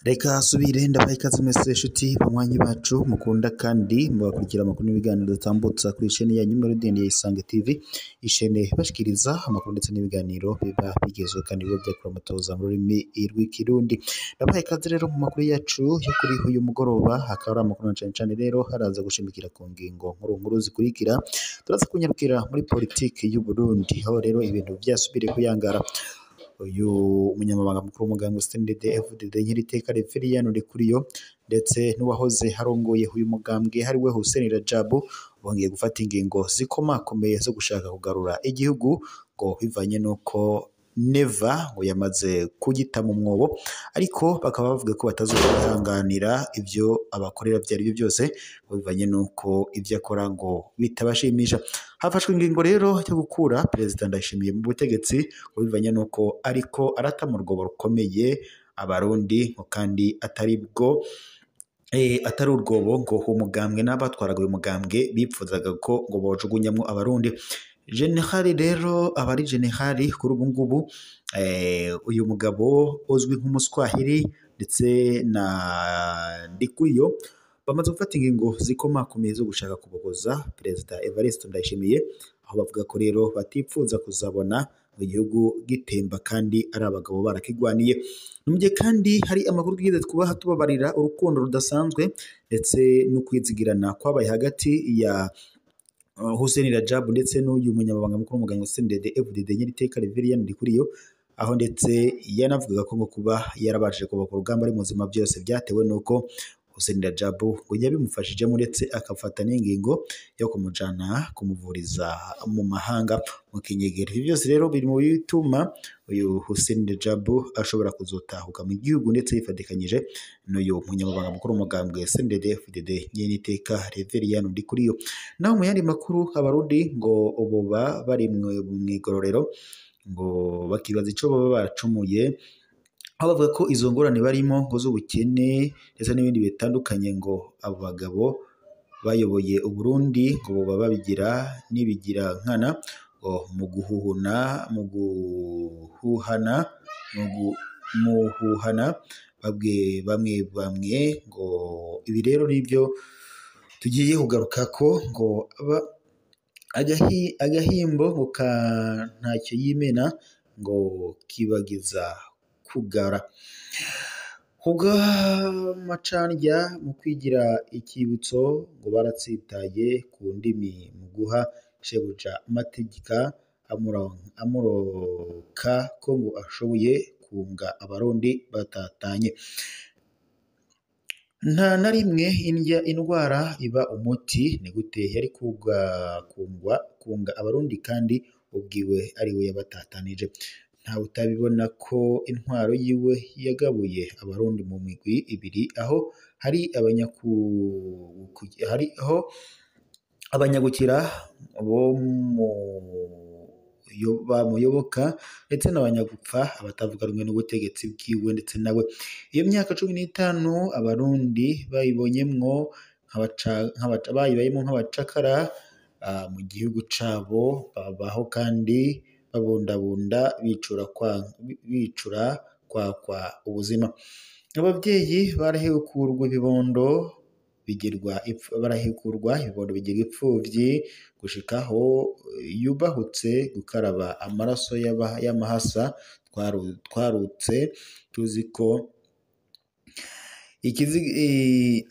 Reka subire ndabaha ikaze mwese nshuti banywanyi bacu mukunda kandi mubakurikira amakuru n'ibiganiro dutambutsa kuri chaîne yanyu Melody ya Isange TV, ishene bashikiriza amakuru ndetse n'ibiganiro biba bigezwe kandi biba byakora amatoza mu rurimi rw'ikirundi. Ndabaha ikaze rero mu makuru yacu yo kuri uyu mugoroba, hakaba ari amakuru cane rero haraza gushimikira ku ngingo nkuru zikurikira. Turaza kunyarukira muri politiki y'u Burundi, aho rero ibintu byasubiriye kuyangara. Uyu umunyamabanga mukuru w'umugambwe CNDD-FDD Nyiriteka Reverien Ndikuriyo ndetse n'uwahoze harongoye uyu mugambwe hariwe Hussein Rajabu bongeye gufata ingingo zikomakomeye zo gushaka kugarura igihugu ngo bivanye nuko Neva ngo yamaze kugita mu mwobo, ariko bakaba bavuga ko batazohanganira ivyo abakorera byari byo byose bivanye nuko ivyo akora ngo bitabashimisha. Hafashwe ingingo rero yo gukura Perezida Ndayishimiye mu butegetsi bivanye nuko ariko arata mu rwobo rukomeye abarundi ngo kandi atari urwobo ngo umugambwe n'abatwaraga uyu mugambwe bipfuzaga ko ngo bojugunyamwo abarundi. Generali rero abari generali kuri ubu ngubu uyu mugabo uzwi nk'umuswahili ndetse na Ndikuriyo bamaze gufata ingingo zikomakomeye zo gushaka kubogoza Perezida Evariste Ndayishimiye, aho bavuga ko rero batipfuza kuzabona mu gihugu gitemba kandi ari abagabo barakigwaniye. Numye kandi hari amakuru twize twubaha tubabarira urukundo rudasanzwe ndetse no kwizigirana kwabaye hagati ya Hussein Rajabu ndetse n'uyu munyamabanga mukuru w'umugambwe CNDD-FDD Nyiriteka Reverien Ndikuriyo, aho ndetse yanavugaga ko ngo kuba yarabashije kuba ku rugamba ari muzima byose byatewe nuko Hussein Rajabu ngo yabimufashijemo ndetse akafata n'ingingo yo kumujana kumuvuriza mu mahanga mu Kinyegera. Ibi byose rero biri mu bituma uyu Hussein Rajabu ashobora kuzotahuka mu gihugu ndetse yifatikanyije n'uyu munyamabanga mukuru w'umugambwe CNDD-FDD Nyiriteka Reverien Ndikuriyo. Naho mu yandi makuru abarundi ngo ubu bari mu igororero ngo bakibaza ico baba baracumuye, aho bavuga ko izo ngorane barimo ngo z'ubukene ndetse n'ibindi bitandukanye ngo abo bagabo bayoboye Uburundi ngo baba babigira nibigira nkana ngo muhuhana bamwe ngo ibi rero nibyo tugiye kugaruka ko ngo agahimbo ngo ntacyo yimena ngo kibagiza kugara macanrya mu kwigira ikibutso ngo baratsitaye ku ndimi mu guha shebuja amategeka amuroka ko ngo ashoboye kunga abarundi batatanye. Nta na rimwe indwara iba umuti, ni gute yari kunga abarundi kandi ubwiwe ariwe yabatatanyije. Ntawe utabibona ko intwaro yiwe yagabuye abarundi mu migwi ibiri, aho hari abanyagukira bo bamuyoboka ndetse n'abanyagupfa abatavuga rumwe n'ubutegetsi bwiwe ndetse nawe. Iyo myaka 15 abarundi bayibonyemwo nk'abacakara mu gihugu cabo, babaho kandi babundabunda bicura kwakwa ubuzima. Abavyeyi barahekurwa ibibondo bigirwa ipfuvyi gushikaho yubahutse gukaraba amaraso y'amahasa. Twarutse tuzi ko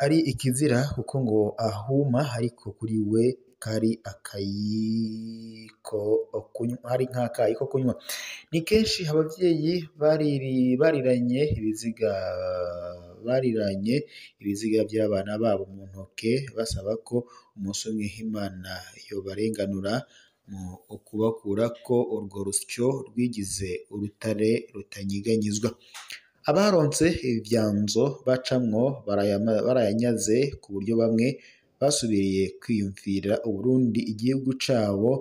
ari ikizira kuko ngo ahuma, ariko kuri we kari nk'akayi ko kunywa. Ni kenshi abavyeyi bariranye ibiziga by'abana babo mu ntoke basaba ko umunsi umwe Imana yobarenganura mu ukubakura ko urwo rusyo rwigize urutare rutanyiganyizwa. Abaronse ibyanzo bacamwo barayanyaze ku buryo bamwe basubiriye kwiyumvira Uburundi igihugu cabo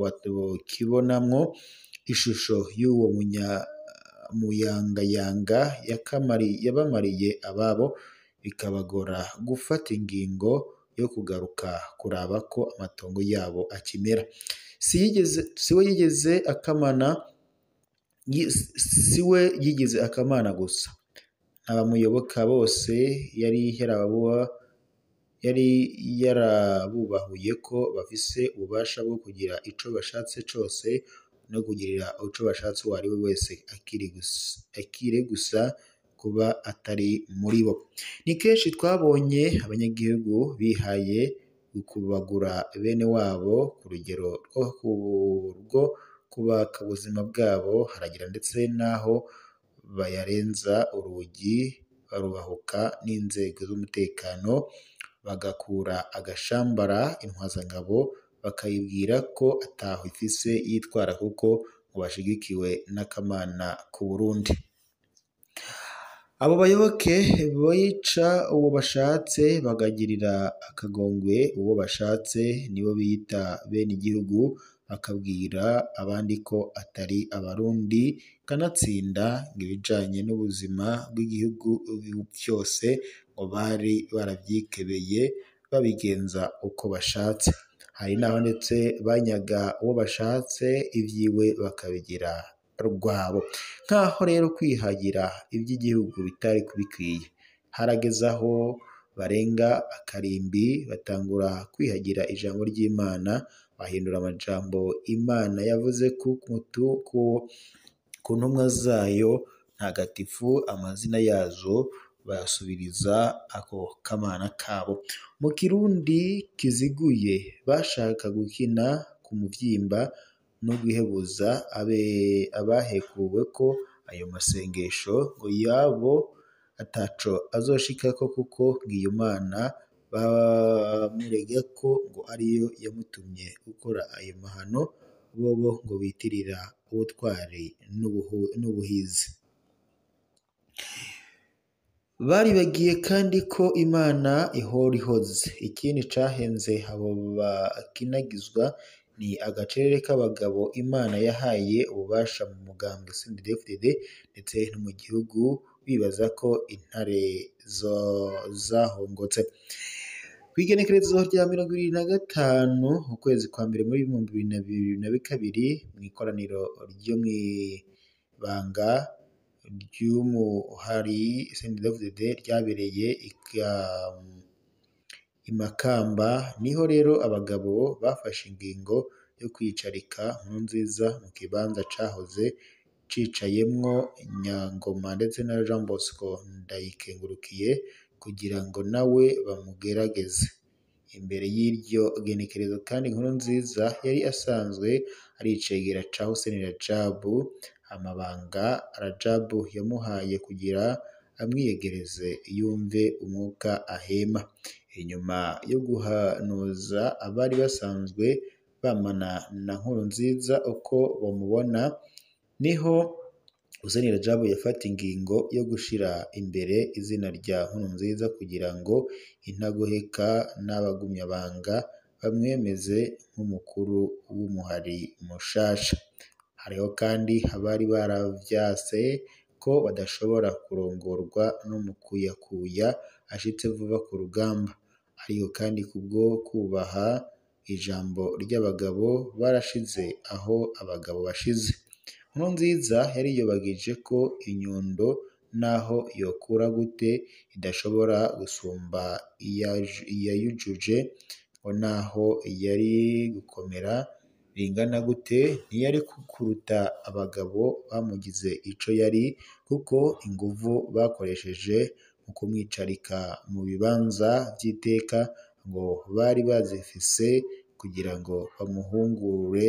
bakibonamwo ishusho y'uwo muyangayanga yabamariye ababo, bikabagora gufata ingingo yo kugaruka kuraba ko amatongo yabo akimera. Siwe yigeze akamana gusa, abamuyoboka bose yari yarabubahuye ko bafise ububasha bwo kugira ico bashatse cose no kugirira ico bashatse uwo ari we wese akiri gusa kuba atari muri bo. Ni kenshi twabonye abanyagihugu bihaye gukubagura bene wabo ku rugero rwo kubaka ubuzima bwabo, haragira ndetse n'aho bayarenza urugi barubahuka n'inzego z'umutekano bagakura agashambara intwazangabo bakayibwira ko ataho ifise yitwara kuko ngo bashigikiwe n'akamana ku Burundi. Abo bayoboke bica uwo bashatse bagagirira akagongwe uwo bashatse, nibo biyita bene igihugu, bakabwira abandi ko atari abarundi, kanatsinda ngo ibijanye n'ubuzima bw'igihugu byose ngo bari baravyikebeye babigenza uko bashatse. Hari naho ndetse banyaga uwo bashatse ivyiwe bakabigira rwabo, nk'aho rero kwihagira iby'igihugu bitari kubikwiye. Harageze aho barenga akarimbi batangura kwihagira ijambo ry'Imana, bahindura amajambo Imana yavuze ku ntumwa zayo ntagatifu, amazina yazo bayasubiriza ako kamana kabo. Mu Kirundi kiziguye bashaka gukina ku muvyimba no guhebuza abahekuwe ko ayo masengesho ngo yabo ataco azoshikako, kuko ngiyo Mana bamurega ko ngo ariyo yamutumye gukora ayo mahano, bobo ngo bitirira ubutwari n'ubuhizi. Baribagiye kandi ko Imana ihora ihoze. Ikindi cahenze abo bakinagizwa ni agacerere k'abagabo Imana yahaye ububasha mu mugambwe CNDD-FDD ndetse no mu gihugu, bibaza ko intare zahongotse. Kw'igenekerezo rya 25 ukwezi kwa mbere muri 2022 mw'ikoraniro ryo mw'ibanga ry'umuhari CNDD-FDD ryabereye i Makamba, niho rero abagabo bafashe ingingo yo kwicarika Nkurunziza mu kibanza cahoze cicayemwo Nyangoma ndetse na Jean Bosco Ndayikengurukiye kugira ngo nawe bamugerageze. Imbere y'iryo genekerezo kandi Nkurunziza yari asanzwe ari icegera ca Hussein Rajab, amabanga Rajab yamuhaye kugira amwiyegereze yumve umwuka ahema. Inyuma yo guhanuza abari basanzwe bamana na Nkurunziza uko bamubona, niho Hussein Rajab yafata ingingo yo gushira imbere izina rya Nkurunziza kugira ngo intagoheka n'abagumyabanga bamwemeze nk'umukuru w'umuhari mushasha. Hariho kandi abari baravyase ko badashobora kurongorwa n'umukuyakuya ashitse vuba ku rugamba, ariko kandi kubwo kubaha ijambo ry'abagabo barashize aho abagabo bashize. Nkurunziza yariyobagije ko inyundo naho yokura gute idashobora gusumba iyayujuje, ngo naho yari gukomera bingana gute ntiyari kuruta abagabo bamugize ico yari, kuko inguvu bakoresheje mu kumwicarika mu bibanza vy'iteka ngo bari bazifise kugira ngo bamuhungure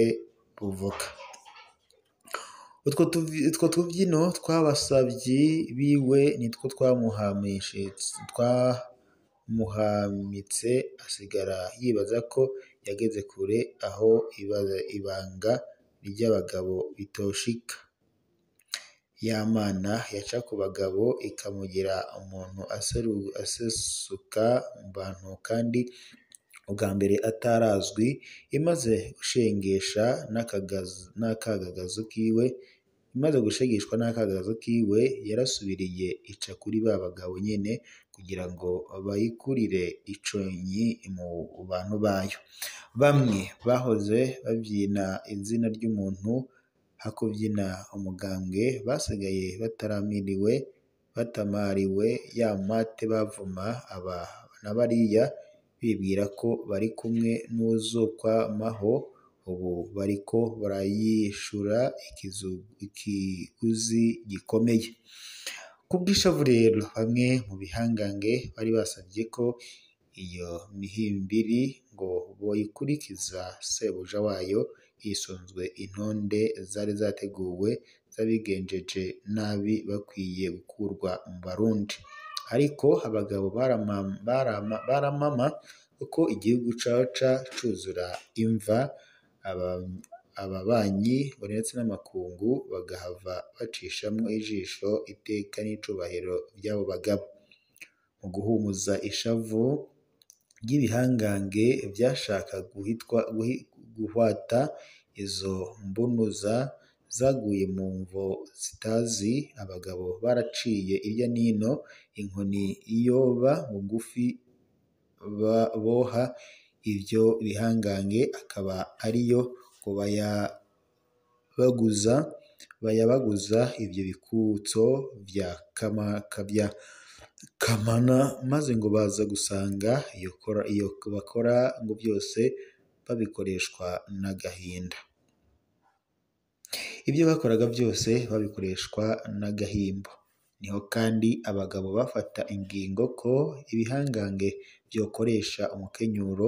buvoka. Utwo tuvyino tw'abasavyi biwe nitwo twamuhamitse asigara yibaza ko yageze kure aho ibanga ry'abagabo bitoshika. Ya Mana yaca ku bagabo ikamugira umuntu asesuka mu bantu kandi ubwa mbere atarazwi, imaze gushengeshwa n'akagagazo kiwe yarasubiriye ica kuri ba bagabo nyene kugira ngo bayikurire iconyi mu bantu bayo. Bamwe bahoze bavyina izina ry'umuntu hakuvyina umugambwe basigaye batamariwe ya mate bavuma aba na bariya bibwira ko bari kumwe n'uwuzokwamaho, ubu bariko barayishura ikiguzi gikomeye. Kubw'ishavu rero bamwe mu bihangange bari basavye ko iyo mihimbiri ngo boyikurikiza sebuja wayo hisunzwe intonde zari zateguwe z'abigenjeje nabi bakwiye gukurwa mu Barundi. Ariko abagabo baramama uko igihugu caca cuzura imva, ababanyi ndetse n'amakungu bagahava bacishamwo ijisho iteka n'icubahiro vy'abo bagabo. Mu guhumuza ishavu ry'ibihangange vyashaka guhwata izo mbunuza zaguye mu mvo zitazi, abagabo baraciye irya nino inkoni iyoba bugufi boha ivyo bihangange akaba ariyo ngo bayabaguza ivyo bikutso vya kamana, maze ngo baza gusanga iyo bakora ngo byose babikoreshwa n'agahinda. Ibyo bakoraga byose babikoreshwa n'agahimbo. Niho kandi abagabo bafata ingingo ko ibihangange vyokoresha umukenyuro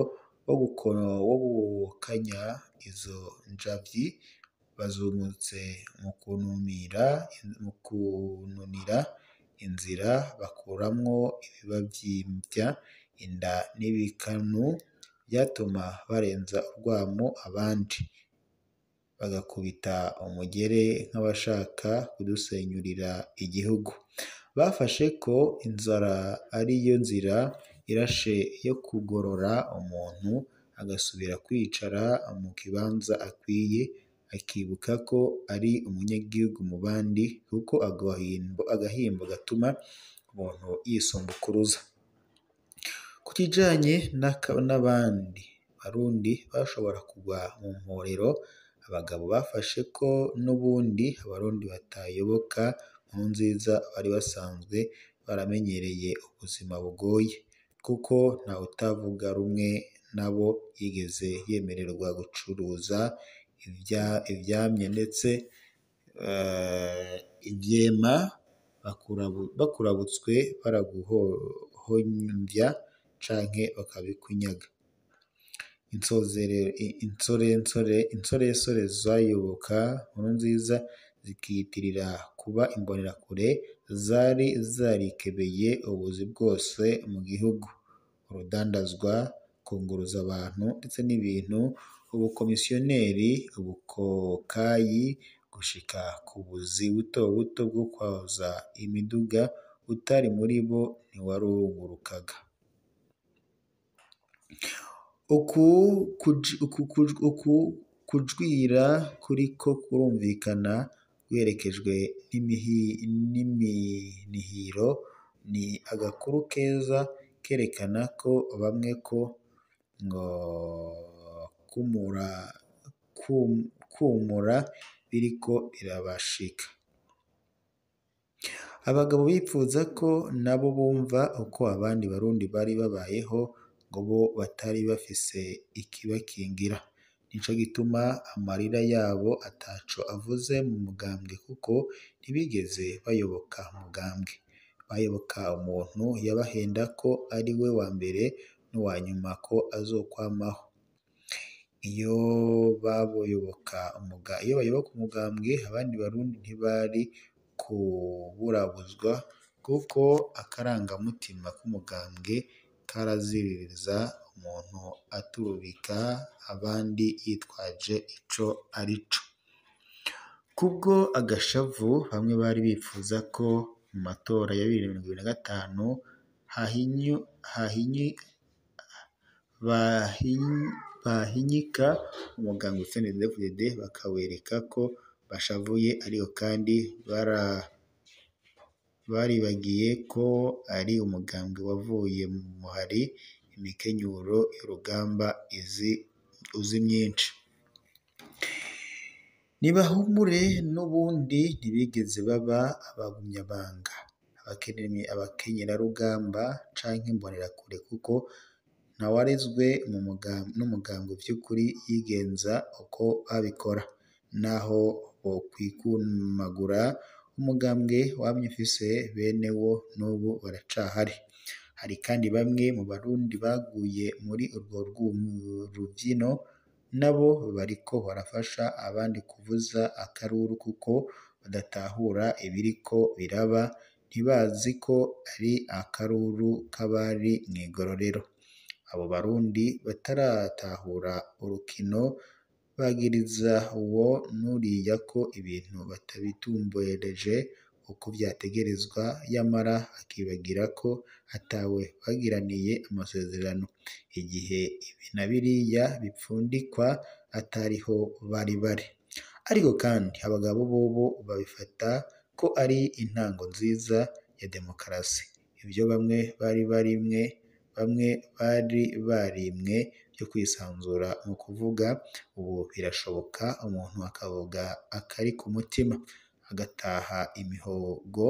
wo gukanya izo njavyi bazumutse mu kununira inzira bakuramwo ibibavyimbya inda n'ibikanu byatuma barenza urwamo abandi, bagakubita umugere nk'abashaka kudusenyurira igihugu. Bafashe ko inzara ariyo nzira irashe yo kugorora umuntu agasubira kwicara mu kibanza akwiye, akibuka ko ari umunyagihugu mu bandi, kuko agahimbo gatuma umuntu yisumbukuruza. Ku kijanye n'abandi Barundi bashobora kugwa mu mporero, abagabo bafashe ko n'ubundi Abarundi batayoboka Nkurunziza bari basanzwe baramenyereye ubuzima bugoye, kuko ntawe utavuga rumwe nabo yigeze yemererwa gucuruza ivyamye ndetse ivyema bakurabutswe baraguhomvya canke bakabikunyaga. Insoresore zayoboka Nkurunziza zikiyitirira kuba imbonerakure zari zarikebeye ubuzi bwose mu gihugu, urudandazwa, kunguruza abantu ndetse n'ibintu, ubukomisiyoneri, ubukokayi, gushika ku buzi buto buto bwo kwaza imiduga utari muri bo ntiwarungurukaga. Uku kujwira kuriko kurumvikana guherekejwe n'iminihiro ni agakuru keza kerekana ko bamwe ko ngo kumura biriko birabashika. Abagabo bipfuza ko nabo bumva uko abandi Barundi bari babayeho, ngo bo batari bafise ikibakingira. Nico gituma amarira yabo ataco avuze mu mugambwe, kuko ntibigeze bayoboka umugambwe, bayoboka umuntu yabahenda ko ari we wa mbere n'uwa nyuma ko azokwamaho. Iyo bayoboka umugambwe, abandi Barundi ntibari kuburabuzwa, kuko akarangamutima k'umugambwe karaziririza umuntu aturubika abandi yitwaje ico arico. Kubwo agashavu, bamwe bari bipfuza ko mu matora ya 2025 bahinyika umugambwe CNDD-FDD bakawereka ko bashavuye, ariko kandi baribagiye ko ari umugambwe wavuye mu muhari imikenyuro y'urugamba uzi myinshi. Nibahumure n'ubundi ntibigeze baba abagumyabanga, abakenyerarugamba canke imbonerakure, kuko ntawarezwe n'umugambwe vy'ukuri yigenza uko babikora, naho bokwikumagura umugambwe wamye ufise bene wo n'ubu baracahari. Hari kandi bamwe mu Barundi baguye muri urwo ruvyino, nabo bariko barafasha abandi kuvuza akaruru kuko badatahura ibiriko biraba, ntibazi ko ari akaruru k'abari mw'igororero. Abo Barundi bataratahura urukino bagiriza uwo n'uriya ko ibintu batabitumbereje uko vyategerezwa, yamara akibagira ko atawe bagiraniye amasezerano, igihe ibi na biriya bipfundikwa atariho bari. Ariko kandi abagabo bobo babifata ko ari intango nziza ya demokarasi. Ivyo bamwe bari barimwe byo kwisanzura mu kuvuga, ubu birashoboka umuntu akavuga akari ku mutima, agataha imihogo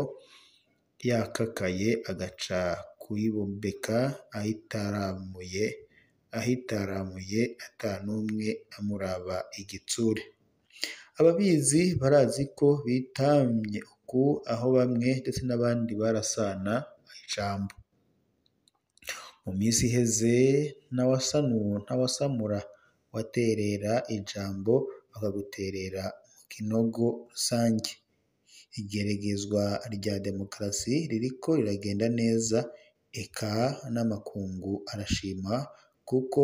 yakakaye, agaca kuyibombeka ahitaramuye ata n'umwe amuraba igitsure. Ababizi barazi ko bitamye uku, aho bamwe ndetse n'abandi barasana ijambo. Mu minsi iheze ntawasamura waterera ijambo bakaguterera mu kinogo rusange. Igeragezwa rya demokarasi ririko riragenda neza, eka n'amakungu arashima, kuko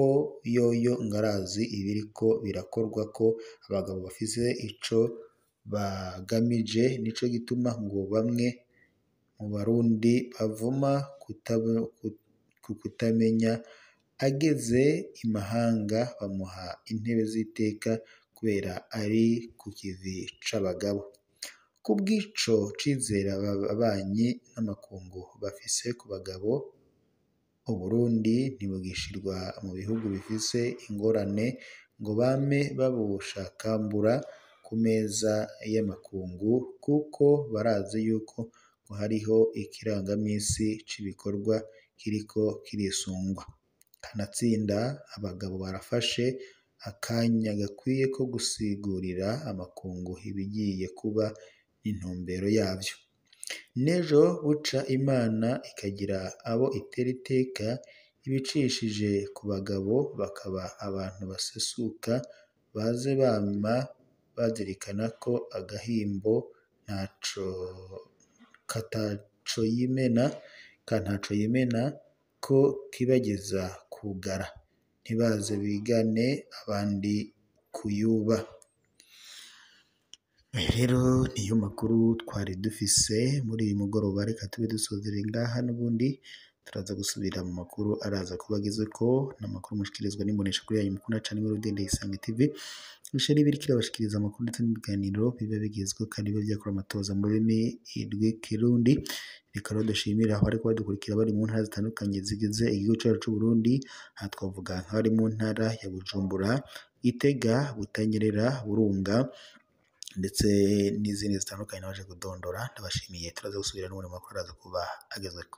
yoyo ngarazi ibiriko birakorwa ko abagabo bafise ico bagamije. Nico gituma ngo bamwe mu Barundi bavuma kutamenya, ageze imahanga bamuha intebe z'iteka kubera ari ku kivi c'abagabo. Kubw'ico cizera ababanyi n'amakungu bafise ku bagabo, Uburundi ntibugishirwa mu bihugu bifise ingorane ngo bame babushakambura ku meza y'amakungu, kuko barazi yuko ngo hariho ikirangamisi c'ibikorwa kiriko kirisungwa. Kanatsinda abagabo barafashe akanya gakwiye ko gusigurira amakungu ibigiye kuba n'intumbero yavyo. N'ejo buca Imana ikagira abo itera iteka ibicishije ku bagabo, bakaba abantu basesuka, baze bama bazirikana ko agahimbo ntaco yimena ko kibageza kugara, ntibaze bigane abandi kuyuba. Rero niyo makuru twari dufise muri uyu mugoroba, reka tube dusozere ngaha, n'ubundi turaza gusubira mu makuru araza kubagezeko, n'amakuru mushikirizwa n'imbonesha kuri yanyu mukunda cane muri Isange TV, ishari biriko irabashikiriza amakuru ndetse n'ibiganiro biba bigezweho kandi biba vyakora amatoza mu rurimi rw'ikirundi. Reka rero dushimire aho bariko badukurikira bari mu ntara zitandukanye zigize igihugu cacu c'Uburundi. Aha twavuga nk'abari mu ntara ya Bujumbura, Gitega, Butanyerera, Burunga ndetse n'izindi zitandukanye nabaje kudondora. Ndabashimiye, turaza gusubira n'ubundi makuru araza kuba agezeko.